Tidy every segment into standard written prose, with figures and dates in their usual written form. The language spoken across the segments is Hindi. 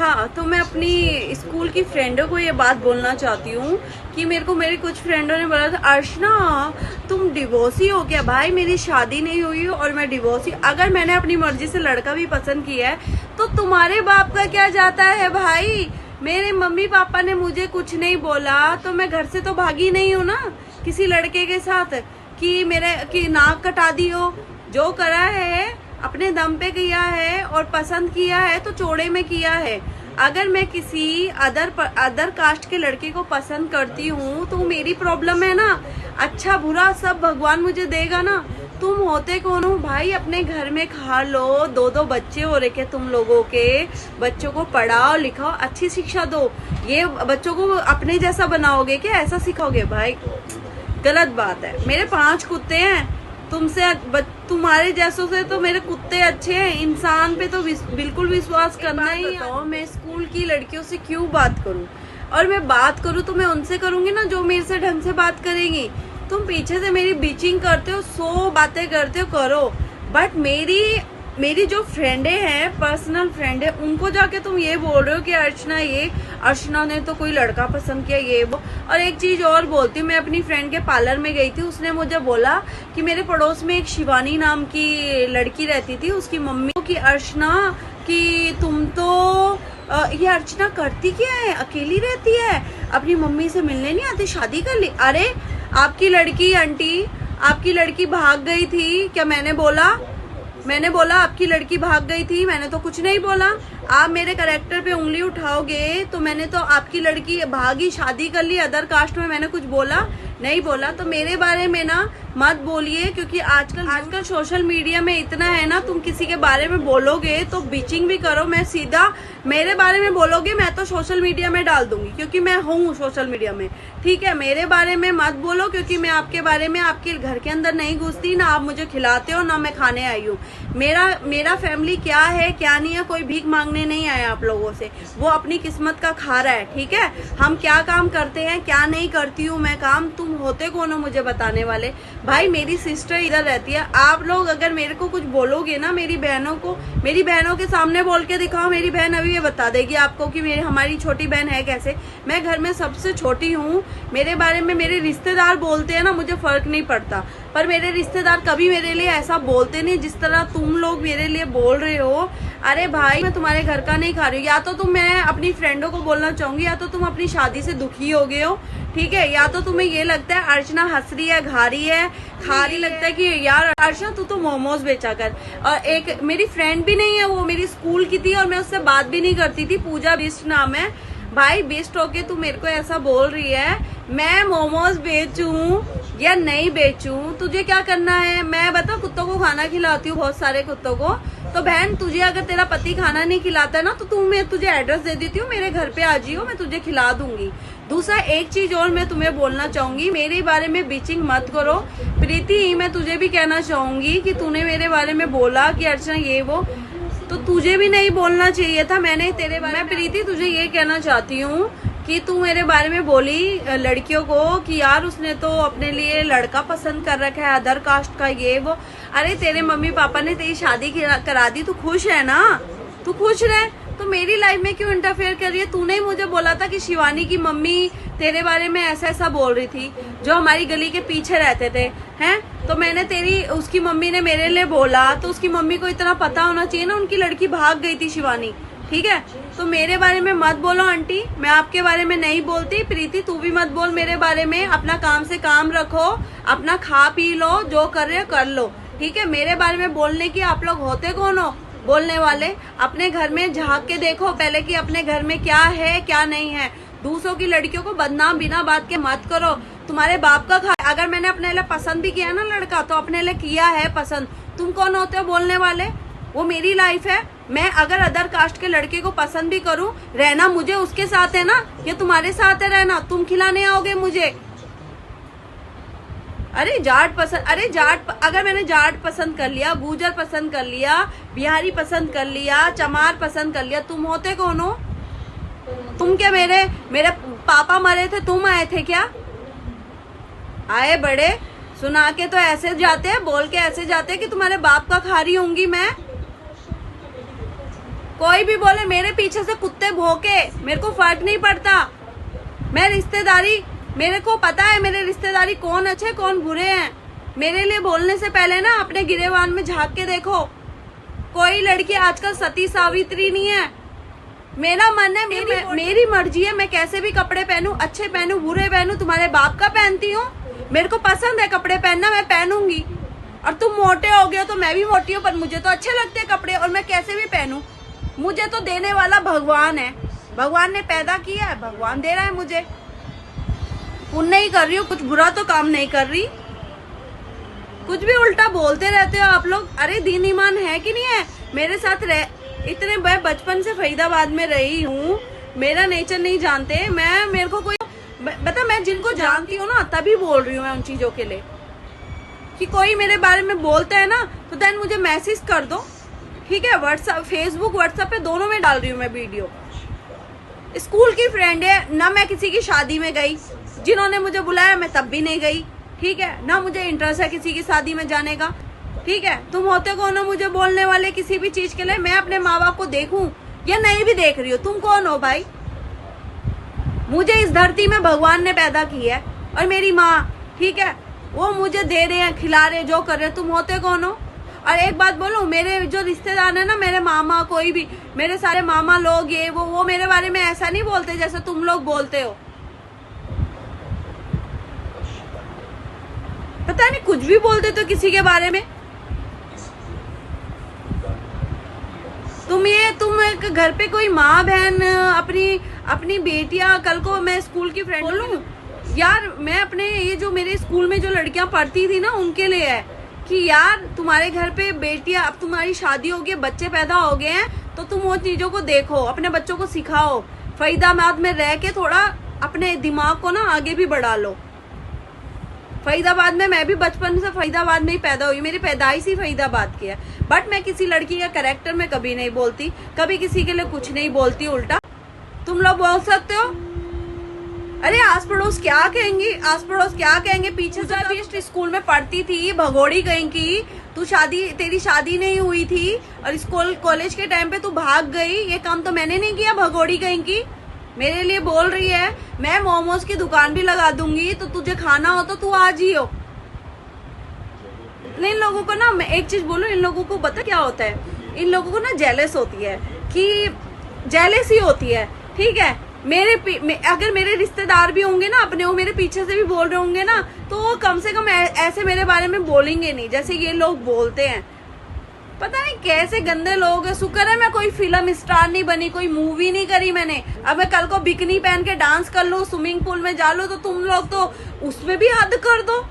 हाँ, तो मैं अपनी स्कूल की फ्रेंडों को ये बात बोलना चाहती हूँ कि मेरे को मेरी कुछ फ्रेंडों ने बोला था, अर्चना तुम डिवोर्सी हो क्या? भाई मेरी शादी नहीं हुई है और मैं डिवोर्सी। अगर मैंने अपनी मर्जी से लड़का भी पसंद किया है तो तुम्हारे बाप का क्या जाता है भाई? मेरे मम्मी पापा ने मुझे कुछ नहीं बोला तो मैं घर से तो भागी नहीं हूँ ना किसी लड़के के साथ कि मेरे की नाक कटा दी हो। जो करा है अपने दम पे किया है और पसंद किया है तो चौड़े में किया है। अगर मैं किसी अदर कास्ट के लड़के को पसंद करती हूँ तो मेरी प्रॉब्लम है ना। अच्छा बुरा सब भगवान मुझे देगा ना। तुम होते कौन हो भाई? अपने घर में खा लो, दो बच्चे हो रखे तुम लोगों के। बच्चों को पढ़ाओ लिखाओ, अच्छी शिक्षा दो। ये बच्चों को अपने जैसा बनाओगे क्या? ऐसा सिखाओगे भाई? गलत बात है। मेरे 5 कुत्ते हैं, तुम्हारे जैसों से तो मेरे कुत्ते अच्छे हैं। इंसान पे तो बिल्कुल विश्वास करना ही। तो मैं स्कूल की लड़कियों से क्यों बात करूं? और मैं बात करूं तो मैं उनसे करूंगी ना जो मेरे से ढंग से बात करेंगी। तुम पीछे से मेरी बीचिंग करते हो, 100 बातें करते हो, करो, बट मेरी जो फ्रेंडे हैं, पर्सनल फ्रेंड है, उनको जाके तुम ये बोल रहे हो कि अर्चना ने तो कोई लड़का पसंद किया, ये वो। और एक चीज और बोलती हूँ, मैं अपनी फ्रेंड के पार्लर में गई थी, उसने मुझे बोला कि मेरे पड़ोस में एक शिवानी नाम की लड़की रहती थी, उसकी मम्मी की अर्चना कि तुम तो ये अर्चना करती क्या है? अकेली रहती है, अपनी मम्मी से मिलने नहीं आती, शादी कर ली। अरे आपकी लड़की आंटी, आपकी लड़की भाग गई थी क्या? मैंने बोला आपकी लड़की भाग गई थी? मैंने तो कुछ नहीं बोला। आप मेरे कैरेक्टर पे उंगली उठाओगे तो मैंने तो आपकी लड़की भागी, शादी कर ली अदर कास्ट में, मैंने कुछ बोला नहीं बोला। तो मेरे बारे में ना मत बोलिए, क्योंकि आजकल सोशल मीडिया में इतना है ना, तुम किसी के बारे में बोलोगे तो बीचिंग भी करो। मैं सीधा मेरे बारे में बोलोगे मैं तो सोशल मीडिया में डाल दूंगी, क्योंकि मैं हूँ सोशल मीडिया में, ठीक है? मेरे बारे में मत बोलो, क्योंकि मैं आपके बारे में आपके घर के अंदर नहीं घुसती, ना आप मुझे खिलाते हो ना मैं खाने आई हूँ। मेरा फैमिली क्या है क्या नहीं है, कोई भीख मांगने नहीं आया आप लोगों से, वो अपनी किस्मत का खा रहा है, ठीक है? हम क्या काम करते हैं क्या नहीं करती हूँ मैं काम, तुम होते कौन हो मुझे बताने वाले? भाई मेरी सिस्टर इधर रहती है। आप लोग अगर मेरे को कुछ बोलोगे ना, मेरी बहनों के सामने बोल के दिखाओ। मेरी बहन अभी ये बता देगी आपको कि हमारी छोटी बहन है कैसे। मैं घर में सबसे छोटी हूँ। मेरे बारे में मेरे रिश्तेदार बोलते हैं ना, मुझे फर्क नहीं पड़ता, पर मेरे रिश्तेदार कभी मेरे लिए ऐसा बोलते नहीं जिस तरह तुम लोग मेरे लिए बोल रहे हो। अरे भाई मैं तुम्हारे घर का नहीं खा रही हूँ। या तो मैं अपनी फ्रेंडों को बोलना चाहूंगी, या तो तुम अपनी शादी से दुखी हो गए हो, ठीक है? या तो तुम्हें ये लगता है अर्चना हंस रही है, घा रही है, खा रही, लगता है कि यार अर्चना तू तो मोमोज बेचा कर। और एक मेरी फ्रेंड भी नहीं है, वो मेरी स्कूल की थी और मैं उससे बात भी नहीं करती थी, पूजा बिस्ट नाम है। भाई बेस्ट होके तू मेरे को ऐसा बोल रही है, मैं मोमोज बेचूं या नहीं बेचूं, तुझे क्या करना है? मैं बता कुत्तों को खाना खिलाती हूँ, बहुत सारे कुत्तों को। तो बहन तुझे अगर तेरा पति खाना नहीं खिलाता है ना, तो मैं तुझे एड्रेस दे देती हूँ, मेरे घर पे आ जाइयो, मैं तुझे खिला दूंगी। दूसरा एक चीज और मैं तुम्हें बोलना चाहूंगी, मेरे बारे में बीचिंग मत करो। प्रीति मैं तुझे भी कहना चाहूंगी कि तूने मेरे बारे में बोला कि अर्चना ये वो, तो तुझे भी नहीं बोलना चाहिए था। मैं प्रीति तुझे ये कहना चाहती हूँ कि तू मेरे बारे में बोली लड़कियों को कि यार उसने तो अपने लिए लड़का पसंद कर रखा है अदर कास्ट का, ये वो। अरे तेरे मम्मी पापा ने तेरी शादी करा दी, तू खुश है ना? तू खुश रहे, तो मेरी लाइफ में क्यों इंटरफेयर कर रही है? तूने ही मुझे बोला था कि शिवानी की मम्मी तेरे बारे में ऐसा बोल रही थी, जो हमारी गली के पीछे रहते थे, हैं? तो मैंने उसकी मम्मी ने मेरे लिए बोला, तो उसकी मम्मी को इतना पता होना चाहिए ना, उनकी लड़की भाग गई थी शिवानी, ठीक है? तो मेरे बारे में मत बोलो आंटी, मैं आपके बारे में नहीं बोलती। प्रीति तू भी मत बोल मेरे बारे में। अपना काम से काम रखो, अपना खा पी लो, जो कर रहे हो कर लो, ठीक है? मेरे बारे में बोलने की आप लोग होते कौन हो बोलने वाले? अपने घर में झांक के देखो पहले कि अपने घर में क्या है क्या नहीं है। दूसरों की लड़कियों को बदनाम बिना बात के मत करो। तुम्हारे बाप का खा, अगर मैंने अपने लिए पसंद भी किया ना लड़का, तो अपने लिए किया है पसंद। तुम कौन होते हो बोलने वाले? वो मेरी लाइफ है। मैं अगर अदर कास्ट के लड़के को पसंद भी करूं, रहना मुझे उसके साथ है ना, ये तुम्हारे साथ है रहना? तुम खिलाने आओगे मुझे? अरे अगर मैंने जाट पसंद कर लिया, गुजर पसंद कर लिया, बिहारी पसंद कर लिया, चमार पसंद कर लिया, तुम होते कौन हो? तुम क्या मेरे पापा मरे थे, तुम आए थे क्या? आए बड़े सुना के तो ऐसे जाते हैं, बोल के ऐसे जाते हैं कि तुम्हारे बाप का खा रही होंगी मैं। कोई भी बोले, मेरे पीछे से कुत्ते भोके, मेरे को फर्क नहीं पड़ता। मैं रिश्तेदारी, मेरे को पता है मेरे रिश्तेदारी कौन अच्छे कौन बुरे हैं। मेरे लिए बोलने से पहले ना अपने गिरेबान में झांक के देखो। कोई लड़की आजकल सती सावित्री नहीं है। मेरा मन है, मेरी मर्जी है, मैं कैसे भी कपड़े पहनूं, अच्छे पहनूं बुरे पहनूं, तुम्हारे बाप का पहनती हूँ। मेरे को पसंद है कपड़े पहनना, मैं पहनूंगी। और तुम मोटे हो गए हो तो मैं भी मोटी हूँ, पर मुझे तो अच्छे लगते हैं कपड़े और मैं कैसे भी पहनूं। मुझे तो देने वाला भगवान है, भगवान ने पैदा किया है, भगवान दे रहा है मुझे। पुण्य नहीं कर रही हूँ, कुछ बुरा तो काम नहीं कर रही। कुछ भी उल्टा बोलते रहते हो आप लोग। अरे दीन ईमान है कि नहीं है? मेरे साथ इतने मैं बचपन से फरीदाबाद में रही हूँ, मेरा नेचर नहीं जानते। मेरे को कोई बता, मैं जिनको जानती हूँ ना तभी बोल रही हूँ मैं उन चीजों के लिए। कि कोई मेरे बारे में बोलता है ना तो देन मुझे मैसेज कर दो, ठीक है? व्हाट्सएप, फेसबुक, व्हाट्सएप पे दोनों में डाल रही हूँ मैं वीडियो। स्कूल की फ्रेंड है ना, मैं किसी की शादी में गई, जिन्होंने मुझे बुलाया मैं तब भी नहीं गई, ठीक है? ना मुझे इंटरेस्ट है किसी की शादी में जाने का, ठीक है? तुम होते कौन हो मुझे बोलने वाले किसी भी चीज के लिए? मैं अपने माँ बाप को देखूं या नहीं भी देख रही हो, तुम कौन हो भाई? मुझे इस धरती में भगवान ने पैदा किया है और मेरी माँ, ठीक है, वो मुझे दे रहे हैं, खिला रहे, जो कर रहे हैं। तुम होते कौन हो? और एक बात बोलूं, मेरे जो रिश्तेदार है ना, मेरे मामा, कोई भी, मेरे सारे मामा लोग ये वो मेरे बारे में ऐसा नहीं बोलते जैसे तुम लोग बोलते हो। पता नहीं कुछ भी बोलते तो किसी के बारे में। तुम एक घर पे कोई माँ बहन, अपनी बेटियां, कल को मैं स्कूल की फ्रेंड बोलूं यार, मैं अपने ये जो मेरे स्कूल में जो लड़कियां पढ़ती थी ना उनके लिए है कि यार तुम्हारे घर पे बेटियां, अब तुम्हारी शादी हो गई, बच्चे पैदा हो गए हैं, तो तुम वो चीजों को देखो, अपने बच्चों को सिखाओ। फरीदाबाद में रह के थोड़ा अपने दिमाग को ना आगे भी बढ़ा लो। फरीदाबाद में मैं भी बचपन से फरीदाबाद में ही पैदा हुई, मेरी पैदाइश ही फरीदाबाद की है। बट मैं किसी लड़की का कैरेक्टर में कभी नहीं बोलती, कभी किसी के लिए कुछ नहीं बोलती उल्टा। तुम लोग बोल सकते हो, अरे आस पड़ोस क्या कहेंगे, आस पड़ोस क्या कहेंगे। पीछे से भी स्कूल में पढ़ती थी, भगोड़ी कहीं की, तेरी शादी नहीं हुई थी और स्कूल कॉलेज के टाइम पे तू भाग गई। ये काम तो मैंने नहीं किया, भगोड़ी कहीं की मेरे लिए बोल रही है। मैं मोमोज की दुकान भी लगा दूंगी, तो तुझे खाना हो तो तू आज ही हो। इन लोगों को ना, मैं एक चीज बोलूं, इन लोगों को पता क्या होता है, इन लोगों को ना जेलस होती है, कि जेलसी होती है, ठीक है? अगर मेरे रिश्तेदार भी होंगे ना अपने, वो मेरे पीछे से भी बोल रहे होंगे ना, तो कम से कम ऐसे मेरे बारे में बोलेंगे नहीं जैसे ये लोग बोलते हैं। पता नहीं कैसे गंदे लोग हैं। शुक्र है मैं कोई फिल्म स्टार नहीं बनी, कोई मूवी नहीं करी मैंने। अब मैं कल को बिकनी पहन के डांस कर लूं, स्विमिंग पूल में जा लूं, तो तुम लोग तो उसमें भी हद कर दो।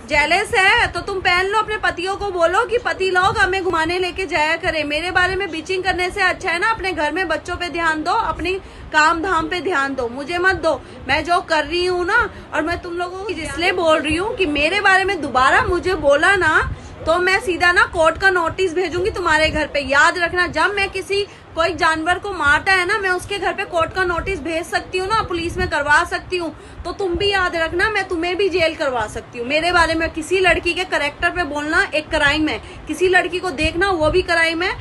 जेलस है तो तुम पहन लो, अपने पतियों को बोलो कि पति लोग हमें घुमाने लेके जाया करे। मेरे बारे में बिचिंग करने से अच्छा है ना अपने घर में बच्चों पे ध्यान दो, अपनी काम धाम पे ध्यान दो, मुझे मत दो। मैं जो कर रही हूँ ना, और मैं तुम लोगों को इसलिए बोल रही हूँ कि मेरे बारे में दोबारा मुझे बोला ना तो मैं सीधा ना कोर्ट का नोटिस भेजूंगी तुम्हारे घर पे। याद रखना, जब मैं कोई जानवर को मारता है ना, मैं उसके घर पे कोर्ट का नोटिस भेज सकती हूँ ना, पुलिस में करवा सकती हूँ। तो तुम भी याद रखना, मैं तुम्हें भी जेल करवा सकती हूँ। मेरे बारे में किसी लड़की के कैरेक्टर पे बोलना एक क्राइम है, किसी लड़की को देखना वो भी क्राइम है।